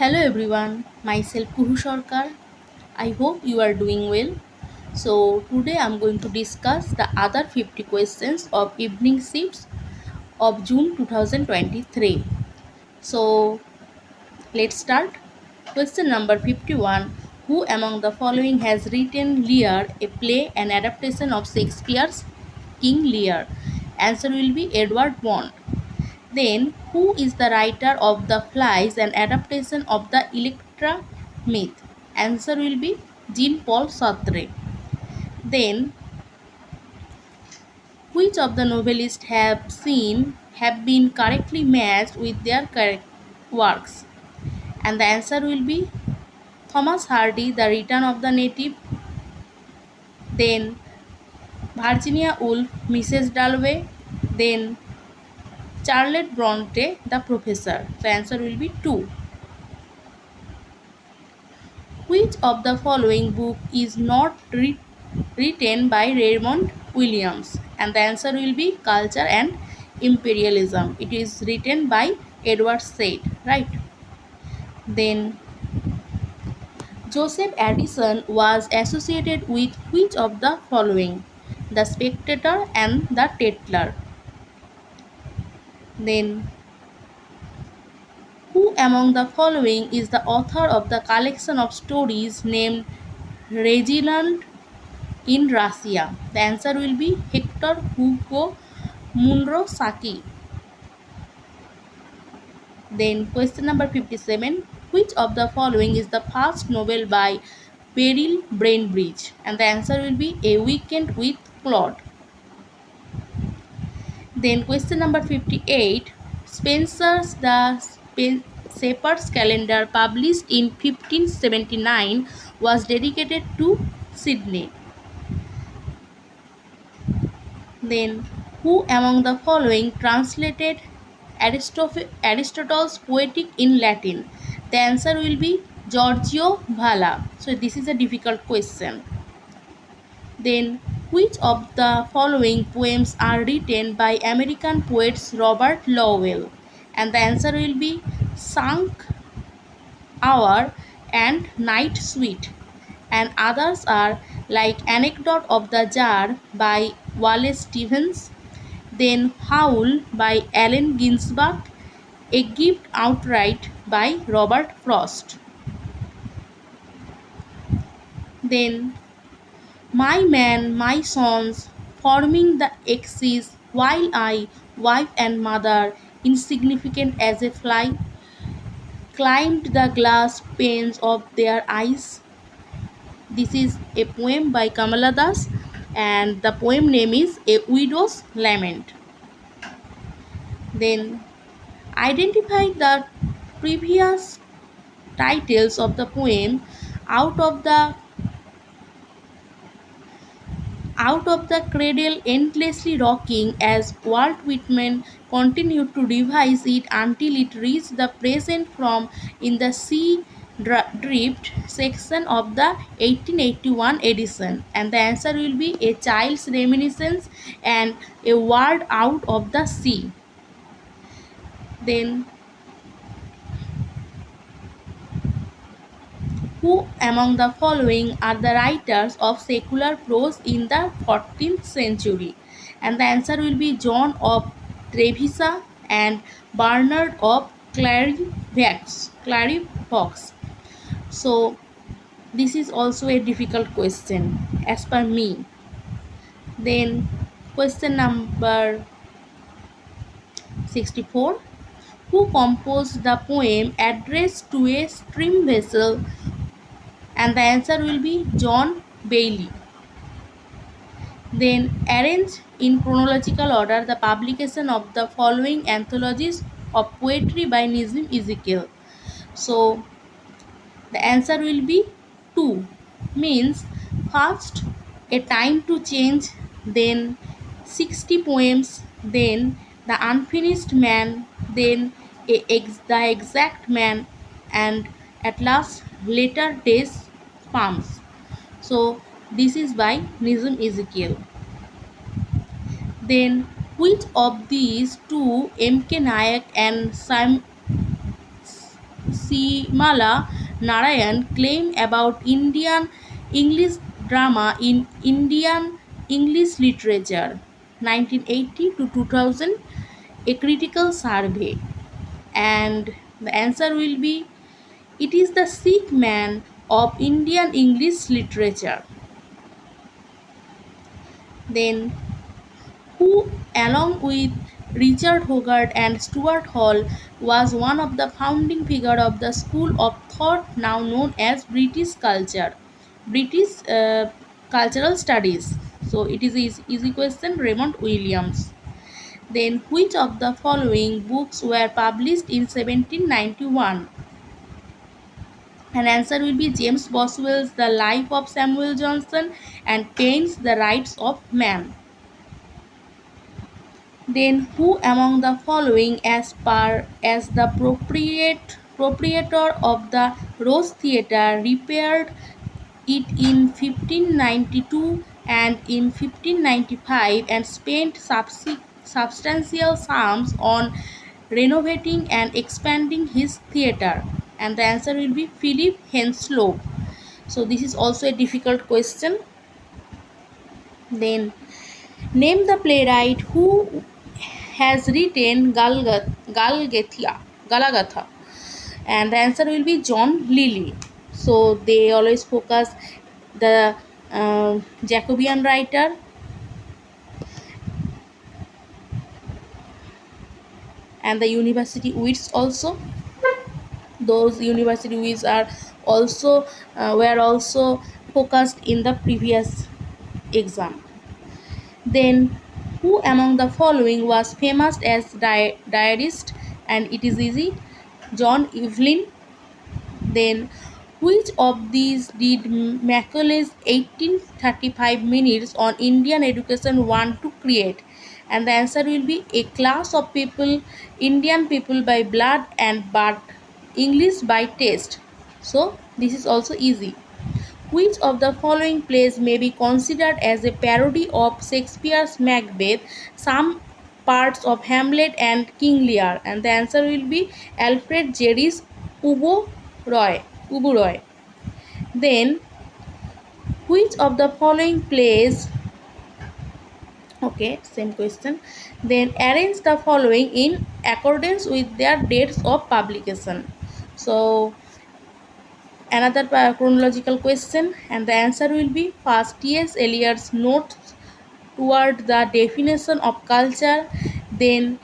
Hello everyone, myself Kuhu Sarkar. I hope you are doing well. So today I'm going to discuss the other 50 questions of evening shifts of June 2023. So let's start. Question number 51. Who among the following has written Lear, a play and adaptation of Shakespeare's King Lear? Answer will be Edward Bond. Then, who is the writer of The Flies, an adaptation of the Electra myth? Answer will be Jean-Paul Sartre. Then, which of the novelists have been correctly matched with their correct works? And the answer will be Thomas Hardy, The Return of the Native. Then, Virginia Woolf, Mrs. Dalloway. Then, Charlotte Bronte, The Professor. The answer will be 2. Which of the following book is not written by Raymond Williams? And the answer will be Culture and Imperialism. It is written by Edward Said, right? Then Joseph Addison was associated with which of the following? The Spectator and the Tatler. Then who among the following is the author of the collection of stories named Reginald in Russia? The answer will be Hector Hugo Munro-Saki. Then question number 57. Which of the following is the first novel by Beryl Brainbridge? And the answer will be A Weekend with Claude. Then question number 58. Spencer's Shepherd's Calendar, published in 1579, was dedicated to Sydney. Then, who among the following translated Aristotle's Poetic in Latin? The answer will be Giorgio Valla. So, this is a difficult question. Then, which of the following poems are written by American poets Robert Lowell? And the answer will be Sunk Hour and Night Suite. And others are like Anecdote of the Jar by Wallace Stevens, then Howl by Allen Ginsberg, A Gift Outright by Robert Frost. Then My Man, My Sons, forming the axis, while I, wife and mother, insignificant as a fly, climbed the glass panes of their eyes. This is a poem by Kamala Das, and the poem name is A Widow's Lament. Then identify the previous titles of the poem out of the cradle endlessly rocking, as Walt Whitman continued to revise it until it reached the present from In the Sea Drift section of the 1881 edition. And the answer will be A Child's Reminiscence and A Word Out of the Sea. Then who among the following are the writers of secular prose in the 14th century? And the answer will be John of Trevisa and Bernard of Clairvaux. So this is also a difficult question as per me. Then question number 64. Who composed the poem Address to a Steam Vessel? And the answer will be John Bailey. Then arrange in chronological order the publication of the following anthologies of poetry by Nizam Ezekiel. So the answer will be 2. Means first A Time to Change, then 60 Poems, then The Unfinished Man, then The Exact Man, and at last Later Days Poems. So this is by Nizam Ezekiel. Then which of these two, M.K. Nayak and Simala Narayan claim about Indian English drama in Indian English literature 1980 to 2000, a critical survey? And the answer will be it is the Sikh man of Indian English literature. Then who, along with Richard Hogarth and Stuart Hall, was one of the founding figures of the school of thought now known as British cultural studies. So it is easy question. Raymond Williams. Then which of the following books were published in 1791? And answer will be James Boswell's The Life of Samuel Johnson and Paine's The Rights of Man. Then who among the following as the proprietor of the Rose Theatre repaired it in 1592 and in 1595 and spent substantial sums on renovating and expanding his theatre? And the answer will be Philip Henslowe. So this is also a difficult question. Then name the playwright who has written Galagatha, and the answer will be John Lilly. So they always focus the Jacobean writer, and the university wits also. Those university wits are also were also focused in the previous exam. Then who among the following was famous as diarist? And it is easy, John Evelyn. Then which of these did Macaulay's 1835 Minutes on Indian Education want to create? And the answer will be a class of people, Indian people by blood and birth, English by taste. So this is also easy. Which of the following plays may be considered as a parody of Shakespeare's Macbeth, some parts of Hamlet and King Lear? And the answer will be Alfred Jerry's Ubo Roy. Ubu Roy. Then, which of the following plays, okay, same question, then arrange the following in accordance with their dates of publication? So, another chronological question, and the answer will be first T.S. Eliot's notes toward the definition of culture, then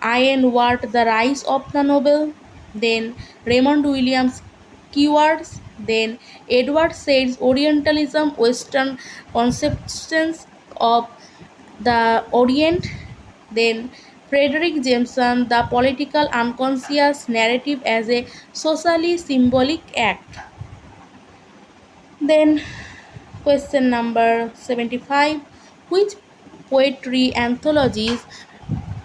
Ian Watt, The Rise of the Novel, then Raymond Williams' Keywords, then Edward Said's Orientalism, Western Conceptions of the Orient, then Frederick Jameson, The Political Unconscious Narrative as a Socially Symbolic Act. Then question number 75, which poetry anthologies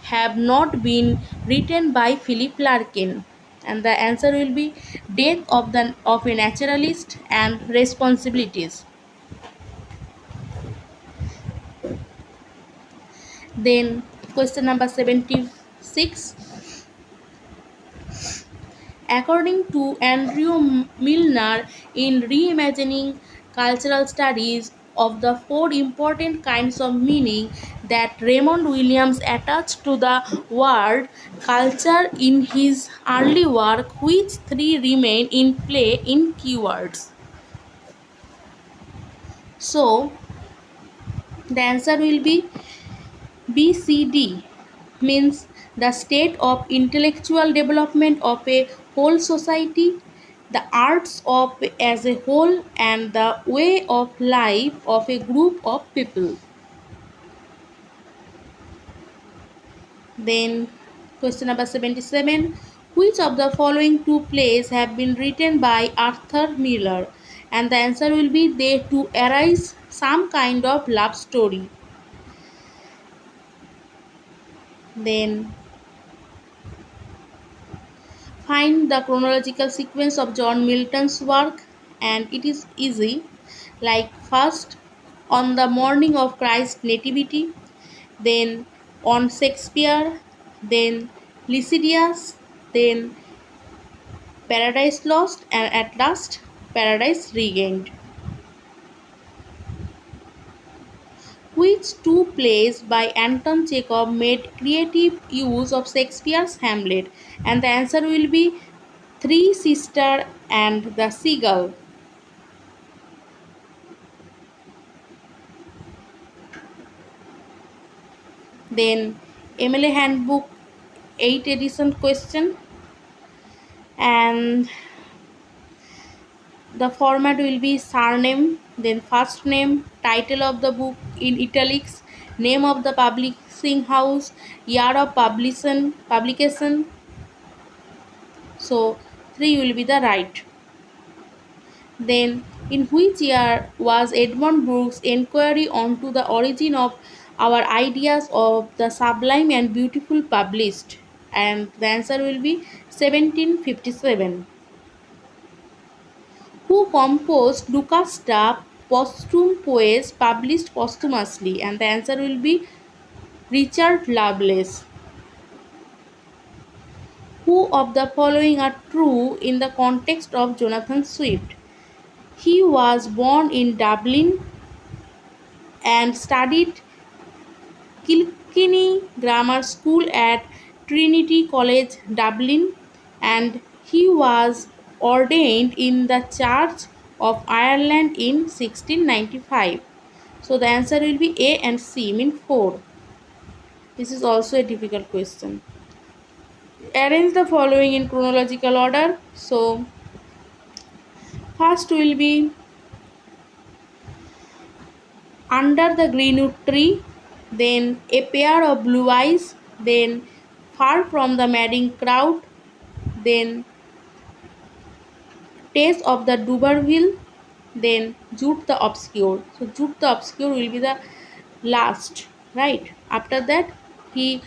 have not been written by Philip Larkin? And the answer will be Death of a Naturalist and Responsibilities. Then question number 76, according to Andrew Milner in Reimagining Cultural Studies of the four important kinds of meaning that Raymond Williams attached to the word culture in his early work, which three remain in play in keywords? So, the answer will be BCD, means the state of intellectual development of a whole society, the arts of as a whole, and the way of life of a group of people. Then question number 77, which of the following two plays have been written by Arthur Miller? And the answer will be They Two Arise, Some Kind of Love Story. Then find the chronological sequence of John Milton's work, and it is easy, like first on the morning of Christ's nativity, then on Shakespeare, then Lycidias, then Paradise Lost and at last Paradise Regained. Which two plays by Anton Chekhov made creative use of Shakespeare's Hamlet? And the answer will be Three Sisters and the Seagull. Then MLA Handbook 8 edition question, and the format will be surname, then first name, title of the book in italics, name of the publishing house, year of publication. So 3 will be the right. Then, in which year was Edmund Burke's Enquiry onto the Origin of Our Ideas of the Sublime and Beautiful published? And the answer will be 1757. Who composed Lucasta posthum poems published posthumously? And the answer will be Richard Lovelace. Who of the following are true in the context of Jonathan Swift? He was born in Dublin and studied Kilkenny Grammar School at Trinity College, Dublin, and he was ordained in the Church of Ireland in 1695. So the answer will be A and C, mean 4. This is also a difficult question. Arrange the following in chronological order. So first will be Under the Greenwood Tree, then A Pair of Blue Eyes, then Far from the Madding Crowd, then Tales of the Duberville, then Jude the Obscure. So Jude the Obscure will be the last, right? After that, he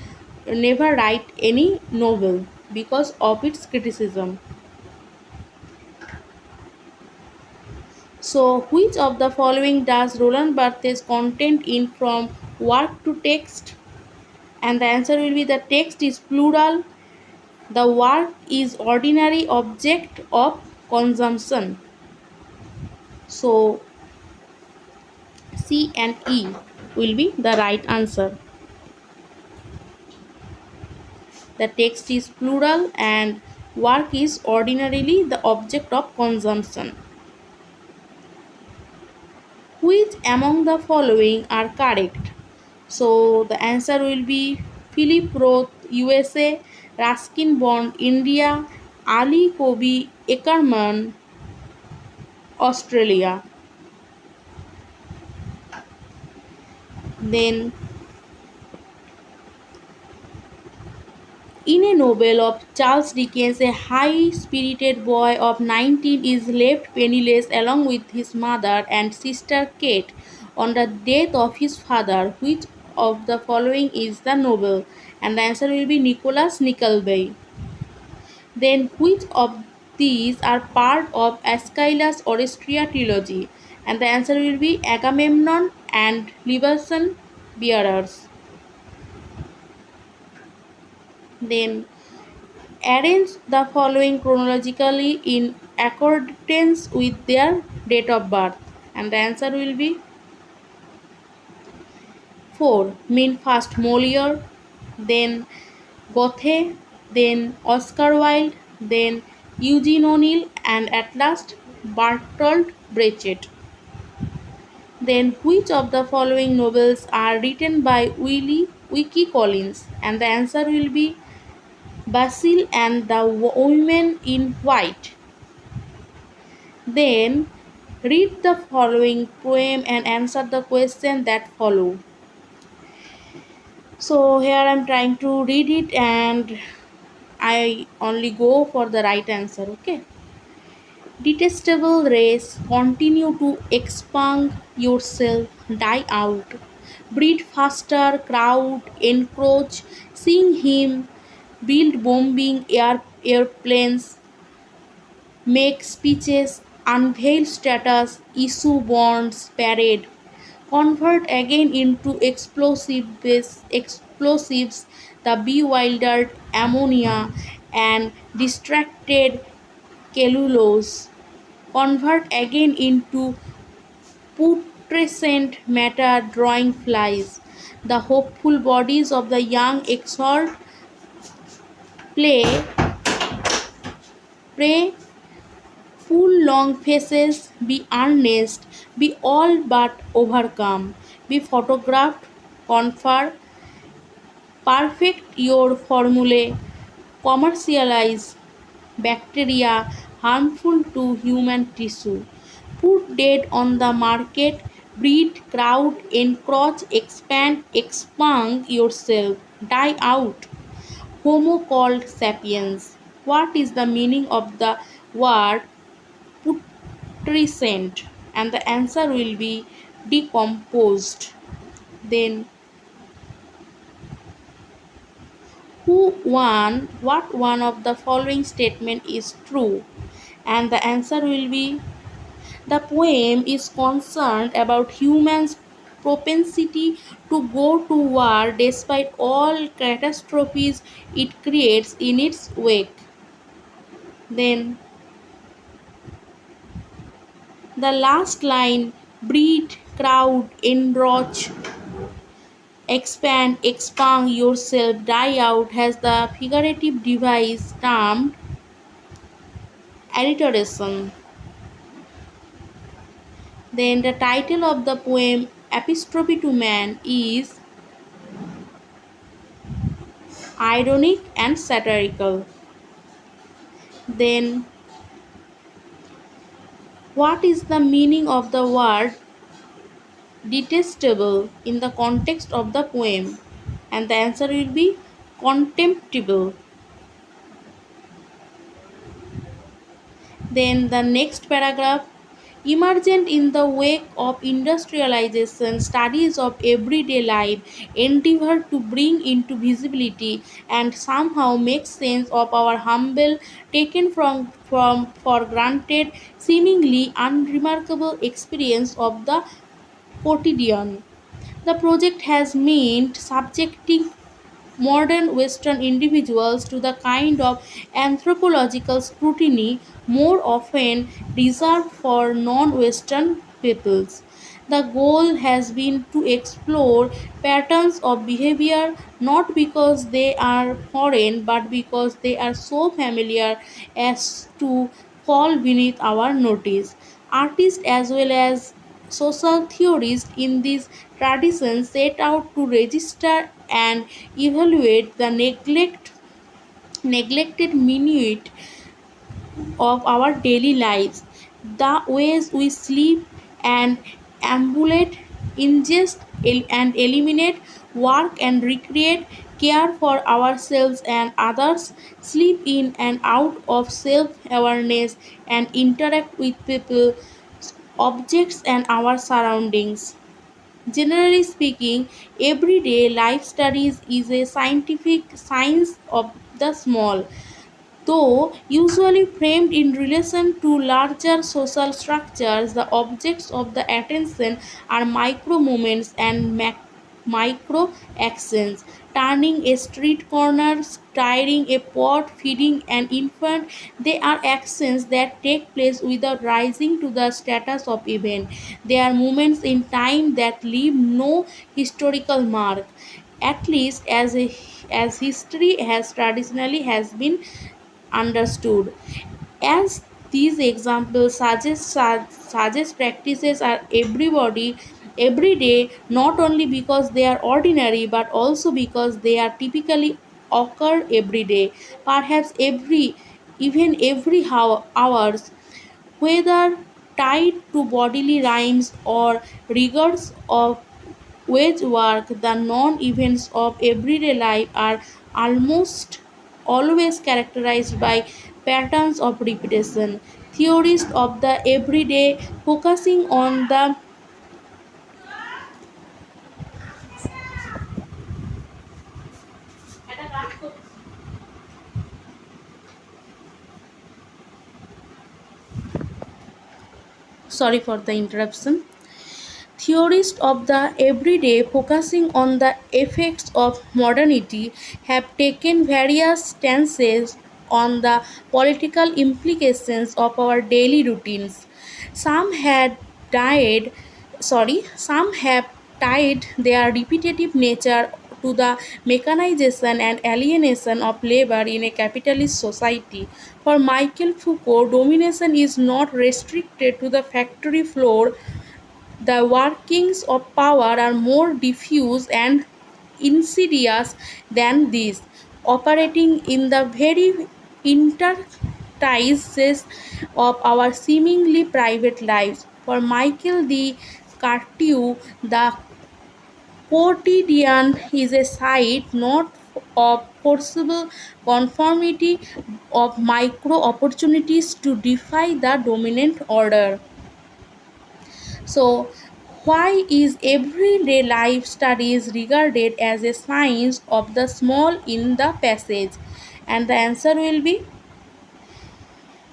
never write any novel because of its criticism. So, which of the following does Roland Barthes content in from work to text? And the answer will be the text is plural, the work is ordinary object of consumption. So, C and E will be the right answer. The text is plural and work is ordinarily the object of consumption. Which among the following are correct? So the answer will be Philip Roth, USA, Ruskin Bond, India, Ali Kobi Ackerman, Australia. Then, in a novel of Charles Dickens, a high-spirited boy of 19 is left penniless along with his mother and sister Kate on the death of his father. Which of the following is the novel? And the answer will be Nicholas Nickleby. Then, which of these are part of Aeschylus' Orestria trilogy? And the answer will be Agamemnon and Libation Bearers. Then, arrange the following chronologically in accordance with their date of birth. And the answer will be 4. Mean first Molière, then Goethe, then Oscar Wilde, then Eugene O'Neill, and at last Bertolt Brecht. Then which of the following novels are written by Wilkie Collins? And the answer will be Basil and the Women in White. Then read the following poem and answer the question that follow. So here I am trying to read it and I only go for the right answer, okay? Detestable race, continue to expand yourself, die out. Breed faster, crowd, encroach, sing him, build bombing airplanes, make speeches, unveil status, issue bonds, parade, convert again into explosives, the bewildered ammonia and distracted cellulose, convert again into putrescent matter, drawing flies. The hopeful bodies of the young exhort play, pray, pull long faces, be earnest, be all but overcome, be photographed, confer, perfect your formulae, commercialize bacteria harmful to human tissue, put dead on the market, breed, crowd, encroach, expand, expung yourself, die out. Homo called sapiens. What is the meaning of the word putrescent? And the answer will be decomposed. Then what one of the following statement is true? And the answer will be the poem is concerned about humans' propensity to go to war despite all catastrophes it creates in its wake. Then the last line, breed, crowd, enroach, expand, expand yourself, die out, has the figurative device termed alliteration. Then the title of the poem, Epistrophe to Man, is ironic and satirical. Then, what is the meaning of the word detestable in the context of the poem? And the answer will be contemptible. Then the next paragraph, emergent in the wake of industrialization, studies of everyday life endeavor to bring into visibility and somehow make sense of our humble, taken from for granted, seemingly unremarkable experience of the quotidian. The project has meant subjecting modern Western individuals to the kind of anthropological scrutiny more often reserved for non Western peoples. The goal has been to explore patterns of behavior not because they are foreign but because they are so familiar as to fall beneath our notice. Artists as well as social theorists in this tradition set out to register and evaluate the neglected minute of our daily lives, the ways we sleep and ambulate, ingest and eliminate, work and recreate, care for ourselves and others, sleep in and out of self awareness, and interact with people, objects, and our surroundings. Generally speaking, everyday life studies is a scientific science of the small, though usually framed in relation to larger social structures. The objects of the attention are micro moments and micro actions. Turning a street corner, stirring a pot, feeding an infant, they are actions that take place without rising to the status of event. They are moments in time that leave no historical mark, at least as history has traditionally has been understood. As these examples suggest practices are every day, not only because they are ordinary but also because they are typically occur every day, perhaps every hours, whether tied to bodily rhymes or rigors of wage work. The non events of everyday life are almost always characterized by patterns of repetition. Theorists of the everyday focusing on the sorry for the interruption. Theorists of the everyday focusing on the effects of modernity have taken various stances on the political implications of our daily routines. Some had died, some have tied their repetitive nature to the mechanization and alienation of labor in a capitalist society. For Michael Foucault, domination is not restricted to the factory floor. The workings of power are more diffuse and insidious than this, operating in the very interstices of our seemingly private lives. For Michael de Cartier, the quotidian is a site not of forcible conformity, of micro opportunities to defy the dominant order. So, why is everyday life studies regarded as a science of the small in the passage? And the answer will be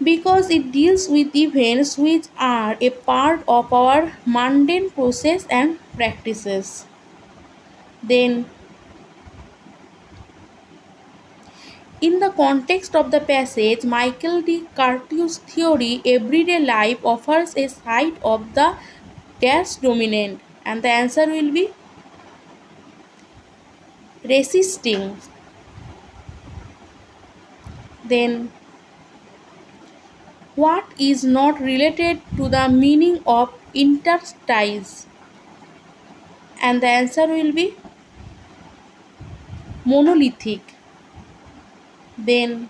because it deals with events which are a part of our mundane process and practices. Then, in the context of the passage, Michael de Cartier's theory, everyday life offers a side of the dash dominant, and the answer will be resisting. Then, what is not related to the meaning of interstice? And the answer will be monolithic. Then,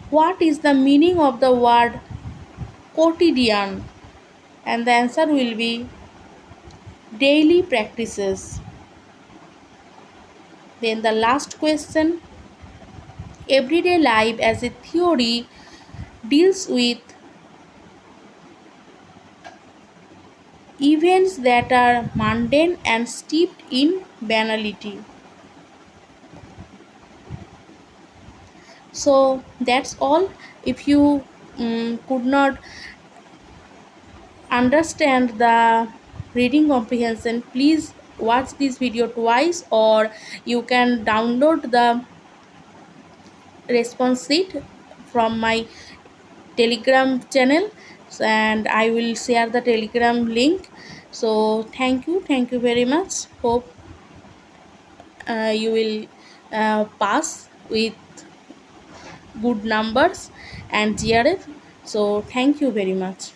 what is the meaning of the word quotidian? And the answer will be daily practices. Then, the last question, everyday life as a theory deals with events that are mundane and steeped in banality. So that's all. If you could not understand the reading comprehension, please watch this video twice, or you can download the response sheet from my telegram channel, and I will share the telegram link. So thank you very much. Hope you will pass with good numbers and GRF. So thank you very much.